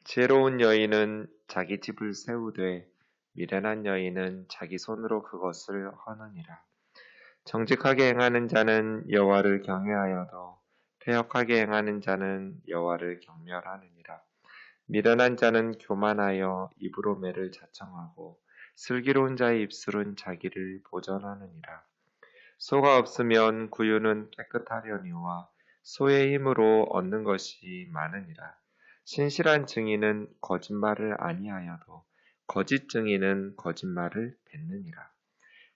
지혜로운 여인은 자기 집을 세우되 미련한 여인은 자기 손으로 그것을 허느니라. 정직하게 행하는 자는 여호와를 경외하여도 패역하게 행하는 자는 여호와를 경멸하느니라. 미련한 자는 교만하여 입으로 매를 자청하고 슬기로운 자의 입술은 자기를 보전하느니라. 소가 없으면 구유는 깨끗하려니와 소의 힘으로 얻는 것이 많으니라. 신실한 증인은 거짓말을 아니하여도 거짓 증인은 거짓말을 뱉느니라.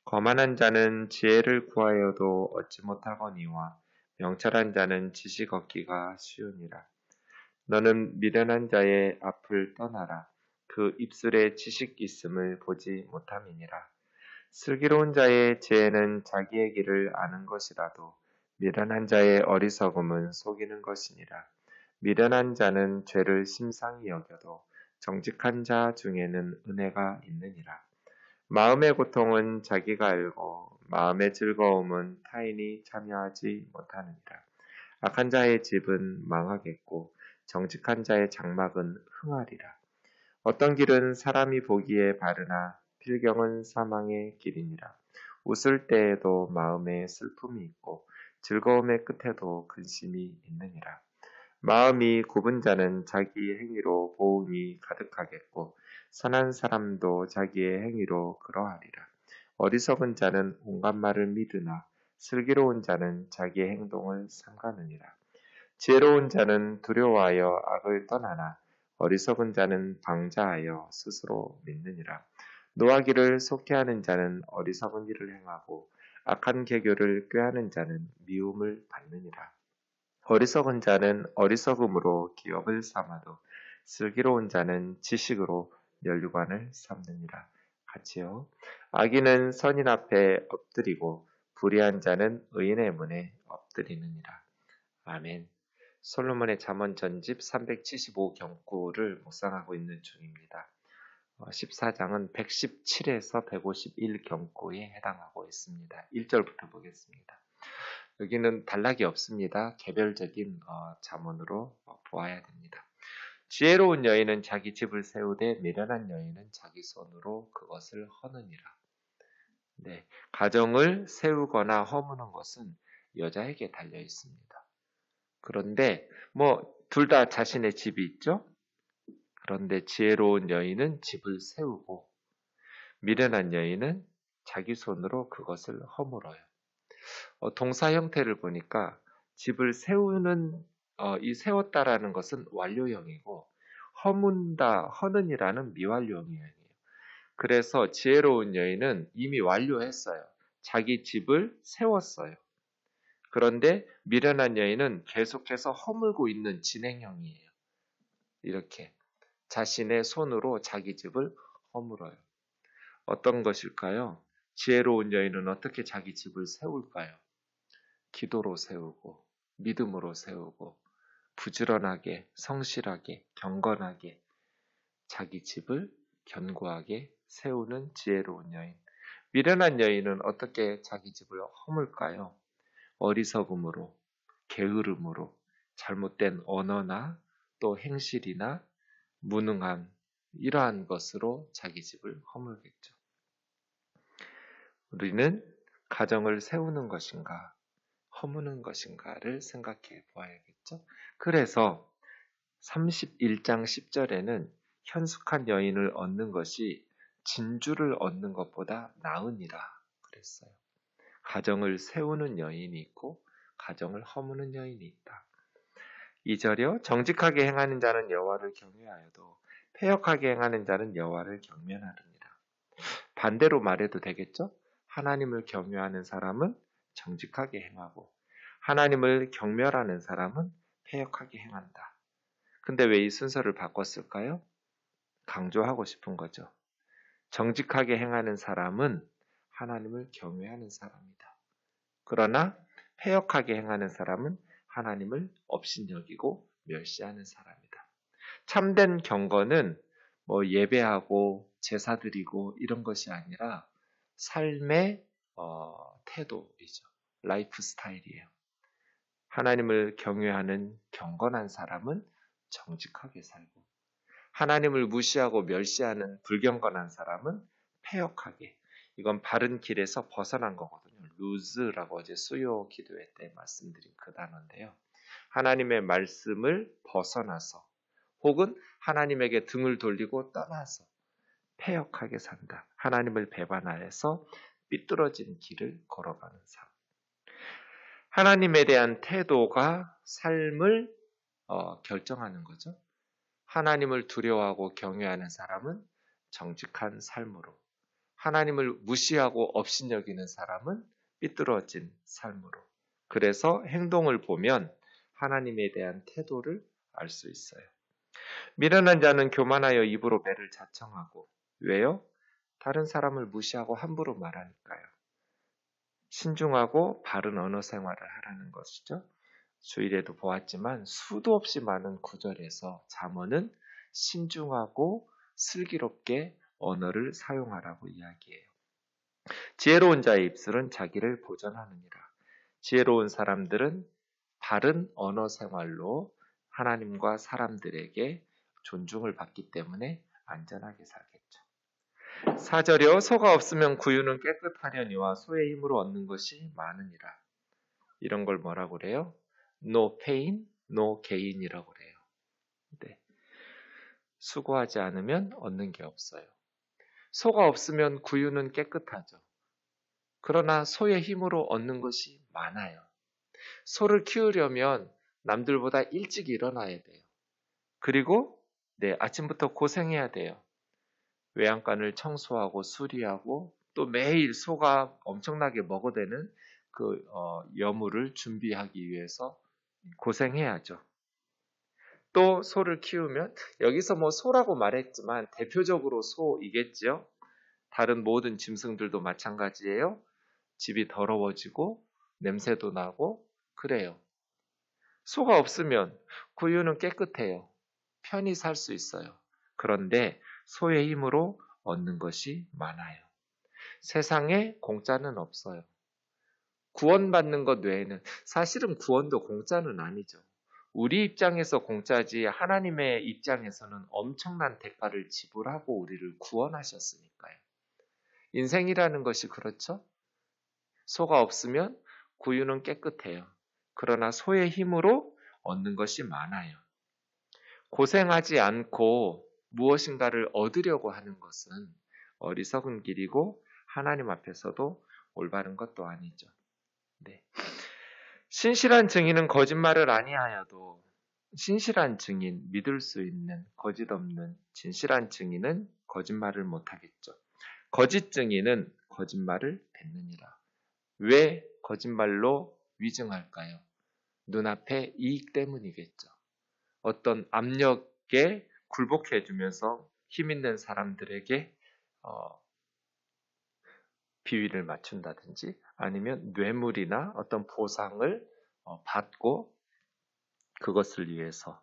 거만한 자는 지혜를 구하여도 얻지 못하거니와 명철한 자는 지식 얻기가 쉬우니라. 너는 미련한 자의 앞을 떠나라. 그 입술에 지식 있음을 보지 못함이니라. 슬기로운 자의 지혜는 자기의 길을 아는 것이라도 미련한 자의 어리석음은 속이는 것이니라. 미련한 자는 죄를 심상히 여겨도 정직한 자 중에는 은혜가 있느니라. 마음의 고통은 자기가 알고 마음의 즐거움은 타인이 참여하지 못하느니라. 악한 자의 집은 망하겠고 정직한 자의 장막은 흥하리라. 어떤 길은 사람이 보기에 바르나 필경은 사망의 길이니라. 웃을 때에도 마음에 슬픔이 있고 즐거움의 끝에도 근심이 있느니라. 마음이 굽은 자는 자기 행위로 보응이 가득하겠고 선한 사람도 자기의 행위로 그러하리라. 어리석은 자는 온갖 말을 믿으나 슬기로운 자는 자기의 행동을 삼가느니라. 지혜로운 자는 두려워하여 악을 떠나나 어리석은 자는 방자하여 스스로 믿느니라. 노하기를 속해하는 자는 어리석은 일을 행하고 악한 계교를 꾀하는 자는 미움을 받느니라. 어리석은 자는 어리석음으로 기업을 삼아도 슬기로운 자는 지식으로 면류관을 삼느니라. 같이요. 악인은 선인 앞에 엎드리고 불의한 자는 의인의 문에 엎드리느니라. 아멘. 솔로몬의 잠언 전집 375경구를 묵상하고 있는 중입니다. 14장은 117에서 151경구에 해당하고 있습니다. 1절부터 보겠습니다. 여기는 단락이 없습니다. 개별적인 잠언으로 보아야 됩니다. 지혜로운 여인은 자기 집을 세우되 미련한 여인은 자기 손으로 그것을 허느니라. 네, 가정을 세우거나 허무는 것은 여자에게 달려 있습니다. 그런데 둘 다 자신의 집이 있죠? 그런데 지혜로운 여인은 집을 세우고 미련한 여인은 자기 손으로 그것을 허물어요. 동사 형태를 보니까 집을 세우는 이 세웠다라는 것은 완료형이고 허문다, 허는이라는 미완료형이에요. 그래서 지혜로운 여인은 이미 완료했어요. 자기 집을 세웠어요. 그런데 미련한 여인은 계속해서 허물고 있는 진행형이에요. 이렇게 자신의 손으로 자기 집을 허물어요. 어떤 것일까요? 지혜로운 여인은 어떻게 자기 집을 세울까요? 기도로 세우고 믿음으로 세우고 부지런하게 성실하게 경건하게 자기 집을 견고하게 세우는 지혜로운 여인. 미련한 여인은 어떻게 자기 집을 허물까요? 어리석음으로, 게으름으로, 잘못된 언어나 또 행실이나 무능함, 이러한 것으로 자기 집을 허물겠죠. 우리는 가정을 세우는 것인가, 허무는 것인가를 생각해 보아야겠죠. 그래서 31장 10절에는 현숙한 여인을 얻는 것이 진주를 얻는 것보다 나으니라 그랬어요. 가정을 세우는 여인이 있고 가정을 허무는 여인이 있다. 2절이요. 정직하게 행하는 자는 여호와를 경외하여도 패역하게 행하는 자는 여호와를 경멸하느니라. 반대로 말해도 되겠죠? 하나님을 경외하는 사람은 정직하게 행하고 하나님을 경멸하는 사람은 패역하게 행한다. 근데 왜 이 순서를 바꿨을까요? 강조하고 싶은 거죠. 정직하게 행하는 사람은 하나님을 경외하는 사람이다. 그러나 패역하게 행하는 사람은 하나님을 업신여기고 멸시하는 사람이다. 참된 경건은 예배하고 제사 드리고 이런 것이 아니라 삶의 태도이죠. 라이프 스타일이에요. 하나님을 경외하는 경건한 사람은 정직하게 살고 하나님을 무시하고 멸시하는 불경건한 사람은 패역하게. 이건 바른 길에서 벗어난 거거든요. 루즈라고 어제 수요 기도회 때 말씀드린 그 단어인데요. 하나님의 말씀을 벗어나서 혹은 하나님에게 등을 돌리고 떠나서 패역하게 산다. 하나님을 배반하여서 삐뚤어진 길을 걸어가는 삶. 하나님에 대한 태도가 삶을 결정하는 거죠. 하나님을 두려워하고 경외하는 사람은 정직한 삶으로, 하나님을 무시하고 업신여기는 사람은 삐뚤어진 삶으로. 그래서 행동을 보면 하나님에 대한 태도를 알 수 있어요. 미련한 자는 교만하여 입으로 매를 자청하고. 왜요? 다른 사람을 무시하고 함부로 말하니까요. 신중하고 바른 언어 생활을 하라는 것이죠. 주일에도 보았지만 수도 없이 많은 구절에서 잠언은 신중하고 슬기롭게 언어를 사용하라고 이야기해요. 지혜로운 자의 입술은 자기를 보전하느니라. 지혜로운 사람들은 바른 언어 생활로 하나님과 사람들에게 존중을 받기 때문에 안전하게 살겠죠. 4절이요. 소가 없으면 구유는 깨끗하려니와 소의 힘으로 얻는 것이 많으니라. 이런 걸 뭐라고 그래요? No pain, no gain이라고 그래요. 네. 수고하지 않으면 얻는 게 없어요. 소가 없으면 구유는 깨끗하죠. 그러나 소의 힘으로 얻는 것이 많아요. 소를 키우려면 남들보다 일찍 일어나야 돼요. 그리고 아침부터 고생해야 돼요. 외양간을 청소하고 수리하고 또 매일 소가 엄청나게 먹어대는 그 여물을 준비하기 위해서 고생해야죠. 또 소를 키우면 여기서 뭐 소라고 말했지만 대표적으로 소이겠지요. 다른 모든 짐승들도 마찬가지예요. 집이 더러워지고 냄새도 나고 그래요. 소가 없으면 구유는 깨끗해요. 편히 살 수 있어요. 그런데 소의 힘으로 얻는 것이 많아요. 세상에 공짜는 없어요. 구원받는 것 외에는 사실은 구원도 공짜는 아니죠. 우리 입장에서 공짜지 하나님의 입장에서는 엄청난 대가를 지불하고 우리를 구원하셨으니까요. 인생이라는 것이 그렇죠. 소가 없으면 구유는 깨끗해요. 그러나 소의 힘으로 얻는 것이 많아요. 고생하지 않고 무엇인가를 얻으려고 하는 것은 어리석은 길이고 하나님 앞에서도 올바른 것도 아니죠. 네. 신실한 증인은 거짓말을 아니하여도 신실한 증인, 믿을 수 있는 거짓 없는 진실한 증인은 거짓말을 못하겠죠. 거짓 증인은 거짓말을 뱉느니라. 왜 거짓말로 위증할까요? 눈앞의 이익 때문이겠죠. 어떤 압력에 굴복해주면서 힘있는 사람들에게 비위를 맞춘다든지 아니면 뇌물이나 어떤 보상을 받고 그것을 위해서.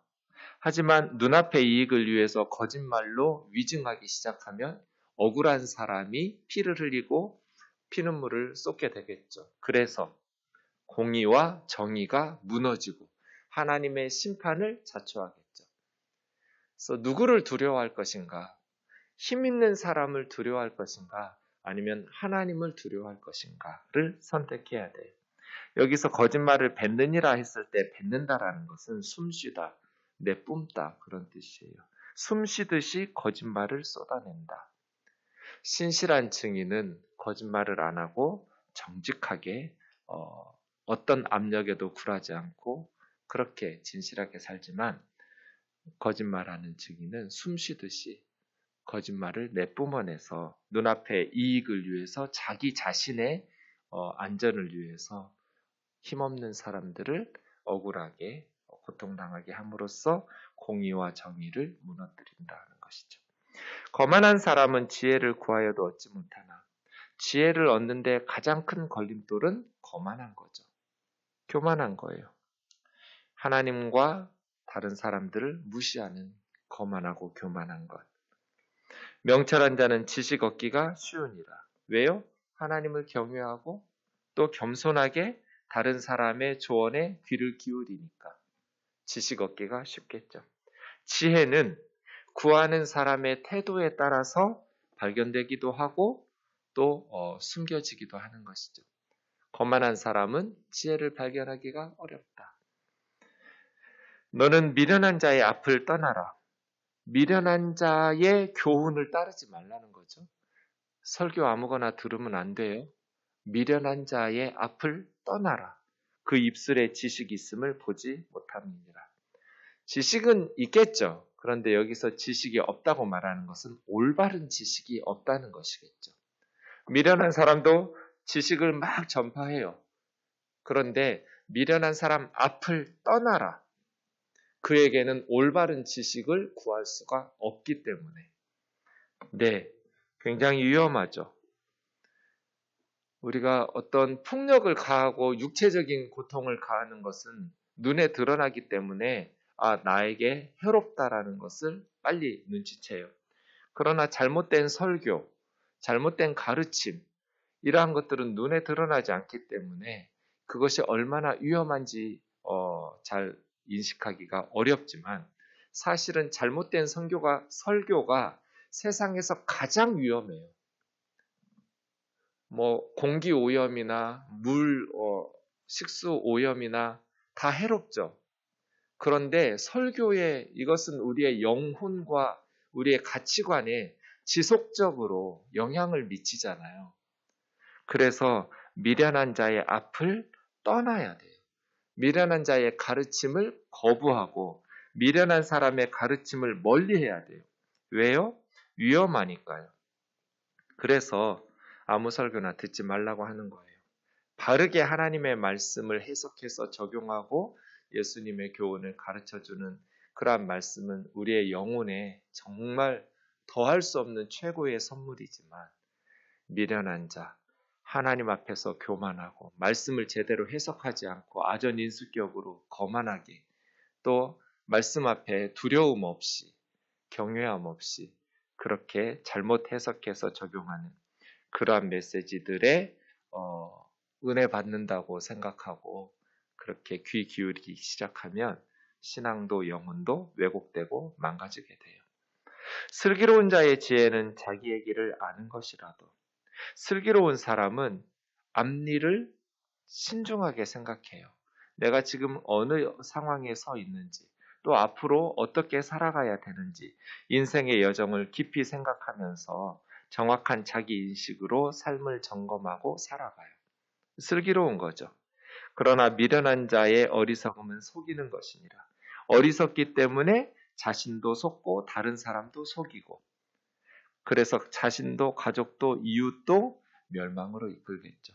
하지만 눈앞의 이익을 위해서 거짓말로 위증하기 시작하면 억울한 사람이 피를 흘리고 피눈물을 쏟게 되겠죠. 그래서 공의와 정의가 무너지고 하나님의 심판을 자초하겠죠. 그래서 누구를 두려워할 것인가? 힘 있는 사람을 두려워할 것인가? 아니면 하나님을 두려워할 것인가를 선택해야 돼요. 여기서 거짓말을 뱉느니라 했을 때 뱉는다라는 것은 숨쉬다, 내뿜다 그런 뜻이에요. 숨쉬듯이 거짓말을 쏟아낸다. 신실한 증인은 거짓말을 안 하고 정직하게 어떤 압력에도 굴하지 않고 그렇게 진실하게 살지만 거짓말하는 증인은 숨쉬듯이 거짓말을 내뿜어내서 눈앞의 이익을 위해서 자기 자신의 안전을 위해서 힘없는 사람들을 억울하게 고통당하게 함으로써 공의와 정의를 무너뜨린다는 것이죠. 거만한 사람은 지혜를 구하여도 얻지 못하나 지혜를 얻는데 가장 큰 걸림돌은 거만한 거죠. 교만한 거예요. 하나님과 다른 사람들을 무시하는 거만하고 교만한 것. 명철한 자는 지식 얻기가 쉬우니라. 왜요? 하나님을 경외하고 또 겸손하게 다른 사람의 조언에 귀를 기울이니까 지식 얻기가 쉽겠죠. 지혜는 구하는 사람의 태도에 따라서 발견되기도 하고 또 숨겨지기도 하는 것이죠. 거만한 사람은 지혜를 발견하기가 어렵다. 너는 미련한 자의 앞을 떠나라. 미련한 자의 교훈을 따르지 말라는 거죠. 설교 아무거나 들으면 안 돼요. 미련한 자의 앞을 떠나라. 그 입술에 지식이 있음을 보지 못함이니라. 지식은 있겠죠. 그런데 여기서 지식이 없다고 말하는 것은 올바른 지식이 없다는 것이겠죠. 미련한 사람도 지식을 막 전파해요. 그런데 미련한 사람 앞을 떠나라. 그에게는 올바른 지식을 구할 수가 없기 때문에. 네, 굉장히 위험하죠. 우리가 어떤 폭력을 가하고 육체적인 고통을 가하는 것은 눈에 드러나기 때문에 나에게 해롭다라는 것을 빨리 눈치채요. 그러나 잘못된 설교, 잘못된 가르침, 이러한 것들은 눈에 드러나지 않기 때문에 그것이 얼마나 위험한지 잘 인식하기가 어렵지만 사실은 잘못된 설교가 세상에서 가장 위험해요. 공기 오염이나 식수 오염이나 다 해롭죠. 그런데 설교에 이것은 우리의 영혼과 우리의 가치관에 지속적으로 영향을 미치잖아요. 그래서 미련한 자의 앞을 떠나야 돼요. 미련한 자의 가르침을 거부하고 미련한 사람의 가르침을 멀리해야 돼요. 왜요? 위험하니까요. 그래서 아무 설교나 듣지 말라고 하는 거예요. 바르게 하나님의 말씀을 해석해서 적용하고 예수님의 교훈을 가르쳐주는 그러한 말씀은 우리의 영혼에 정말 더할 수 없는 최고의 선물이지만 미련한 자, 하나님 앞에서 교만하고 말씀을 제대로 해석하지 않고 아전인수격으로 거만하게 또 말씀 앞에 두려움 없이 경외함 없이 그렇게 잘못 해석해서 적용하는 그러한 메시지들에 은혜 받는다고 생각하고 그렇게 귀 기울이기 시작하면 신앙도 영혼도 왜곡되고 망가지게 돼요. 슬기로운 자의 지혜는 자기의 길을 아는 것이라도 슬기로운 사람은 앞일을 신중하게 생각해요. 내가 지금 어느 상황에 서 있는지 또 앞으로 어떻게 살아가야 되는지 인생의 여정을 깊이 생각하면서 정확한 자기 인식으로 삶을 점검하고 살아가요. 슬기로운 거죠. 그러나 미련한 자의 어리석음은 속이는 것이니라. 어리석기 때문에 자신도 속고 다른 사람도 속이고 그래서 자신도 가족도 이웃도 멸망으로 이끌겠죠.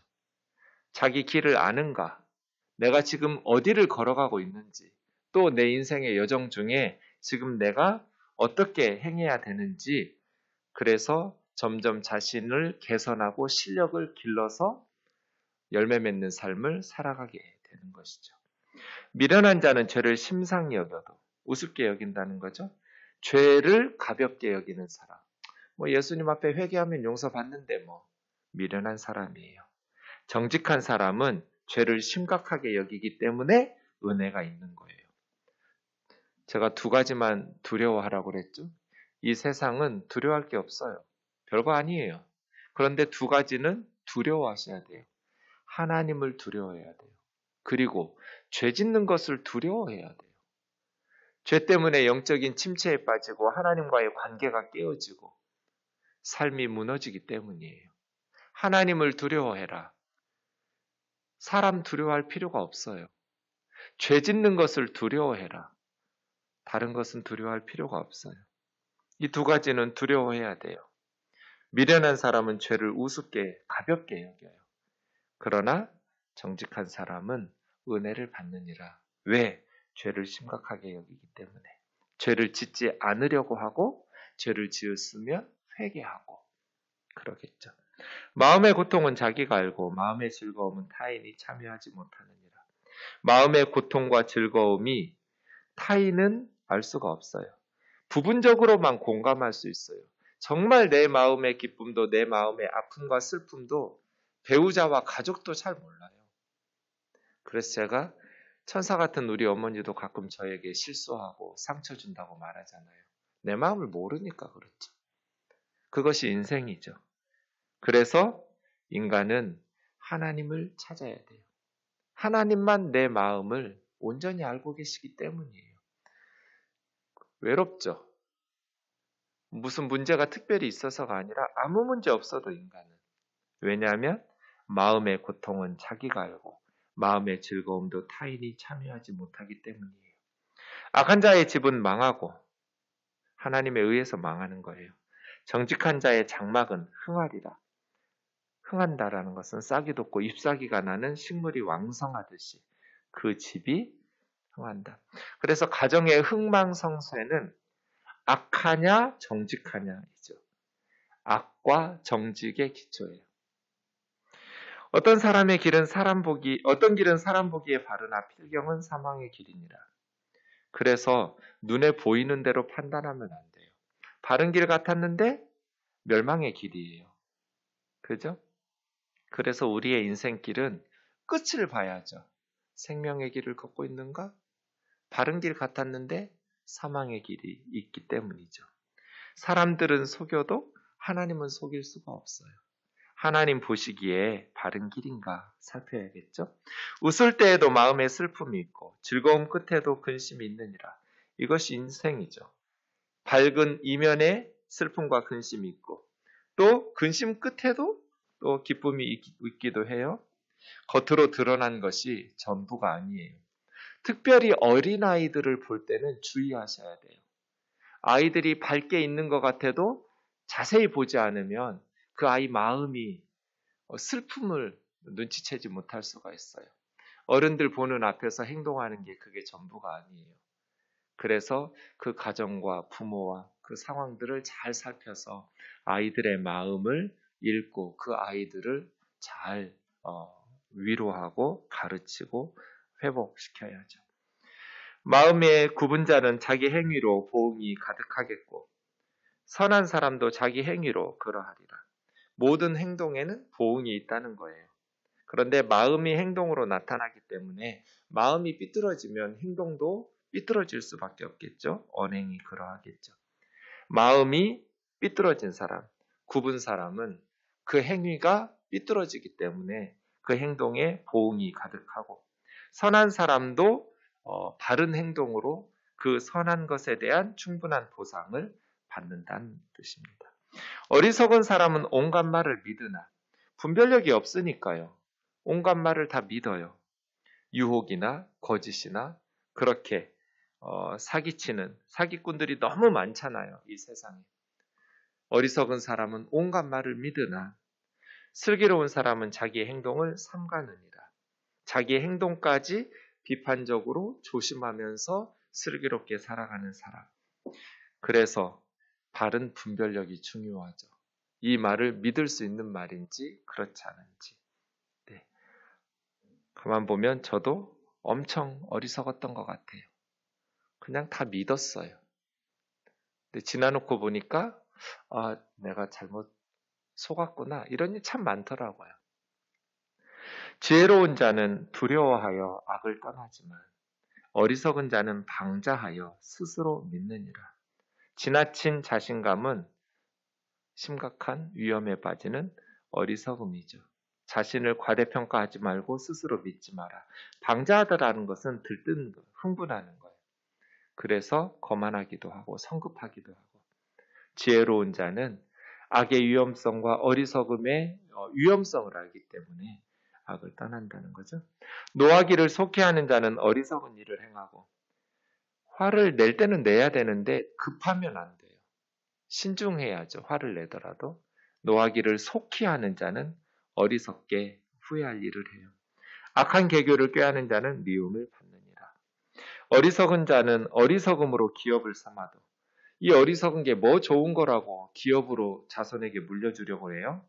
자기 길을 아는가? 내가 지금 어디를 걸어가고 있는지 또 내 인생의 여정 중에 지금 내가 어떻게 행해야 되는지 그래서 점점 자신을 개선하고 실력을 길러서 열매 맺는 삶을 살아가게 되는 것이죠. 미련한 자는 죄를 심상히 여겨도 우습게 여긴다는 거죠. 죄를 가볍게 여기는 사람. 예수님 앞에 회개하면 용서받는데 미련한 사람이에요. 정직한 사람은 죄를 심각하게 여기기 때문에 은혜가 있는 거예요. 제가 두 가지만 두려워하라고 그랬죠. 이 세상은 두려워할 게 없어요. 별거 아니에요. 그런데 두 가지는 두려워하셔야 돼요. 하나님을 두려워해야 돼요. 그리고 죄 짓는 것을 두려워해야 돼요. 죄 때문에 영적인 침체에 빠지고 하나님과의 관계가 깨어지고 삶이 무너지기 때문이에요. 하나님을 두려워해라. 사람 두려워할 필요가 없어요. 죄 짓는 것을 두려워해라. 다른 것은 두려워할 필요가 없어요. 이 두 가지는 두려워해야 돼요. 미련한 사람은 죄를 우습게 가볍게 여겨요. 그러나 정직한 사람은 은혜를 받느니라. 왜? 죄를 심각하게 여기기 때문에. 죄를 짓지 않으려고 하고 죄를 지었으면 회개하고 그러겠죠. 마음의 고통은 자기가 알고 마음의 즐거움은 타인이 참여하지 못하느니라. 마음의 고통과 즐거움이 타인은 알 수가 없어요. 부분적으로만 공감할 수 있어요. 정말 내 마음의 기쁨도 내 마음의 아픔과 슬픔도 배우자와 가족도 잘 몰라요. 그래서 제가 천사 같은 우리 어머니도 가끔 저에게 실수하고 상처 준다고 말하잖아요. 내 마음을 모르니까 그렇죠. 그것이 인생이죠. 그래서 인간은 하나님을 찾아야 돼요. 하나님만 내 마음을 온전히 알고 계시기 때문이에요. 외롭죠. 무슨 문제가 특별히 있어서가 아니라 아무 문제 없어도 인간은. 왜냐하면 마음의 고통은 자기가 알고 마음의 즐거움도 타인이 참여하지 못하기 때문이에요. 악한 자의 집은 망하고 하나님에 의해서 망하는 거예요. 정직한 자의 장막은 흥하리라. 흥한다라는 것은 싹이 돋고 잎사귀가 나는 식물이 왕성하듯이 그 집이 흥한다. 그래서 가정의 흥망성쇠는 악하냐 정직하냐이죠. 악과 정직의 기초예요. 어떤 길은 사람 보기에 바르나 필경은 사망의 길이니라. 그래서 눈에 보이는 대로 판단하면 안 돼요. 바른 길 같았는데 멸망의 길이에요. 그죠? 그래서 우리의 인생길은 끝을 봐야죠. 생명의 길을 걷고 있는가? 바른 길 같았는데 사망의 길이 있기 때문이죠. 사람들은 속여도 하나님은 속일 수가 없어요. 하나님 보시기에 바른 길인가 살펴야겠죠. 웃을 때에도 마음에 슬픔이 있고 즐거움 끝에도 근심이 있느니라. 이것이 인생이죠. 밝은 이면에 슬픔과 근심이 있고 또 근심 끝에도 또 기쁨이 있기도 해요. 겉으로 드러난 것이 전부가 아니에요. 특별히 어린아이들을 볼 때는 주의하셔야 돼요. 아이들이 밝게 있는 것 같아도 자세히 보지 않으면 그 아이 마음이 슬픔을 눈치채지 못할 수가 있어요. 어른들 보는 앞에서 행동하는 게 그게 전부가 아니에요. 그래서 그 가정과 부모와 그 상황들을 잘 살펴서 아이들의 마음을 읽고 그 아이들을 잘 위로하고 가르치고 회복시켜야죠. 마음의 구분자는 자기 행위로 보응이 가득하겠고 선한 사람도 자기 행위로 그러하리라. 모든 행동에는 보응이 있다는 거예요. 그런데 마음이 행동으로 나타나기 때문에 마음이 삐뚤어지면 행동도 삐뚤어질 수밖에 없겠죠. 언행이 그러하겠죠. 마음이 삐뚤어진 사람, 굽은 사람은 그 행위가 삐뚤어지기 때문에 그 행동에 보응이 가득하고 선한 사람도 바른 행동으로 그 선한 것에 대한 충분한 보상을 받는다는 뜻입니다. 어리석은 사람은 온갖 말을 믿으나 분별력이 없으니까요. 온갖 말을 다 믿어요. 유혹이나 거짓이나 그렇게 사기치는 사기꾼들이 너무 많잖아요. 이 세상에. 어리석은 사람은 온갖 말을 믿으나 슬기로운 사람은 자기의 행동을 삼가느니라. 자기의 행동까지 비판적으로 조심하면서 슬기롭게 살아가는 사람. 그래서 바른 분별력이 중요하죠. 이 말을 믿을 수 있는 말인지 그렇지 않은지. 네. 가만 보면 저도 엄청 어리석었던 것 같아요. 그냥 다 믿었어요. 근데 지나놓고 보니까 내가 잘못 속았구나. 이런 일 참 많더라고요. 지혜로운 자는 두려워하여 악을 떠나지만 어리석은 자는 방자하여 스스로 믿느니라. 지나친 자신감은 심각한 위험에 빠지는 어리석음이죠. 자신을 과대평가하지 말고 스스로 믿지 마라. 방자하다라는 것은 들뜬 거, 흥분하는 거예요. 그래서 거만하기도 하고 성급하기도 하고. 지혜로운 자는 악의 위험성과 어리석음의 위험성을 알기 때문에 악을 떠난다는 거죠. 노하기를 속히하는 자는 어리석은 일을 행하고 화를 낼 때는 내야 되는데 급하면 안 돼요. 신중해야죠. 화를 내더라도. 노하기를 속히하는 자는 어리석게 후회할 일을 해요. 악한 계교를 꾀하는 자는 미움을 받느니라. 어리석은 자는 어리석음으로 기업을 삼아도 이 어리석은 게 뭐 좋은 거라고 기업으로 자손에게 물려주려고 해요?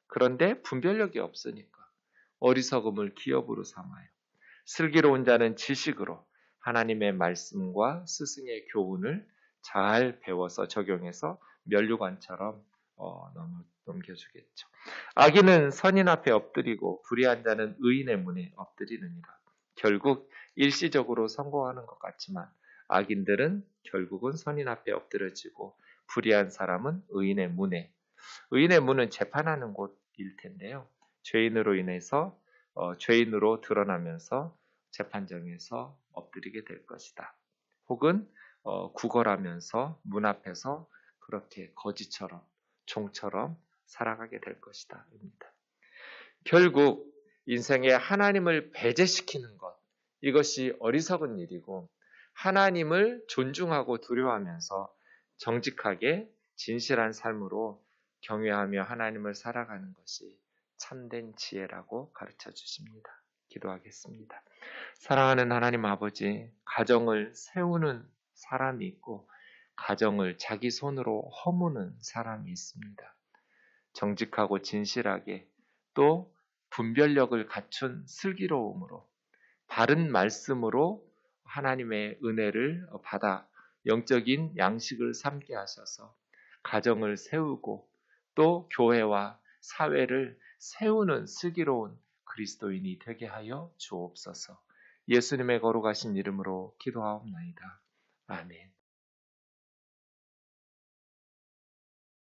그런데 분별력이 없으니까 어리석음을 기업으로 삼아요. 슬기로운 자는 지식으로 하나님의 말씀과 스승의 교훈을 잘 배워서 적용해서 면류관처럼 넘겨주겠죠. 악인은 선인 앞에 엎드리고 불의한 자는 의인의 문에 엎드리느니라. 결국 일시적으로 성공하는 것 같지만 악인들은 결국은 선인 앞에 엎드려지고 불의한 사람은 의인의 문에. 의인의 문은 재판하는 곳일 텐데요. 죄인으로 인해서 죄인으로 드러나면서 재판정에서 엎드리게 될 것이다. 혹은 구걸하면서 문 앞에서 그렇게 거지처럼 종처럼 살아가게 될 것이다. 입니다. 결국 인생에 하나님을 배제시키는 것, 이것이 어리석은 일이고 하나님을 존중하고 두려워하면서 정직하게 진실한 삶으로 경외하며 하나님을 살아가는 것이 참된 지혜라고 가르쳐 주십니다. 기도하겠습니다. 사랑하는 하나님 아버지, 가정을 세우는 사람이 있고 가정을 자기 손으로 허무는 사람이 있습니다. 정직하고 진실하게 또 분별력을 갖춘 슬기로움으로 바른 말씀으로 하나님의 은혜를 받아 영적인 양식을 삼게 하셔서 가정을 세우고 또 교회와 사회를 세우는 슬기로운 그리스도인이 되게 하여 주옵소서. 예수님의 거룩하신 이름으로 기도하옵나이다. 아멘.